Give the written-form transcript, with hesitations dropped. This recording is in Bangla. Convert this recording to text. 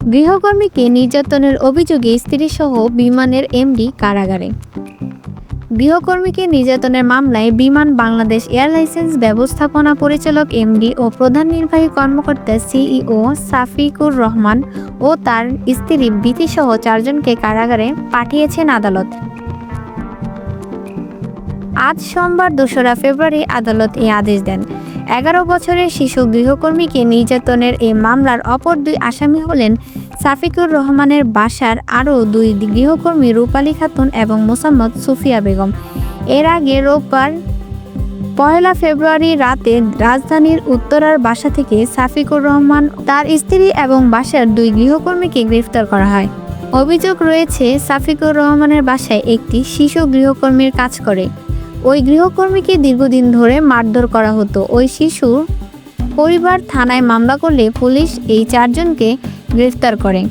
গৃহকর্মীকে নির্যাতনের অভিযোগে স্ত্রীসহ বিমানের এমডি কারাগারে। গৃহকর্মীকে নির্যাতনের মামলায় বিমান বাংলাদেশ এয়ারলাইন্স ব্যবস্থাপনা পরিচালক এমডি ও প্রধান নির্বাহী কর্মকর্তা সিইও সাফিকুর রহমান ও তার স্ত্রী বিথিসহ 4 জনকে কারাগারে পাঠিয়েছেন আদালত। আজ সোমবার 2রা ফেব্রুয়ারি আদালত এই আদেশ দেন। 11 বছরের শিশু গৃহকর্মীকে নির্যাতনের এই মামলার অপর 2 আসামি হলেন সাফিকুর রহমানের বাসার আরও 2 গৃহকর্মী রূপালী খাতুন এবং মোসাম্মদ সুফিয়া বেগম। এর আগে রোববার 1 ফেব্রুয়ারি রাতে রাজধানীর উত্তরার বাসা থেকে সাফিকুর রহমান, তার স্ত্রী এবং বাসার 2 গৃহকর্মীকে গ্রেফতার করা হয়। অভিযোগ রয়েছে, সাফিকুর রহমানের বাসায় একটি শিশু গৃহকর্মীর কাজ করে। ওই গৃহকর্মীকে দীর্ঘদিন ধরে মারধর করা হতো। ওই শিশুর পরিবার থানায় মামলা করলে পুলিশ এই 4 জনকে গ্রেফতার করে।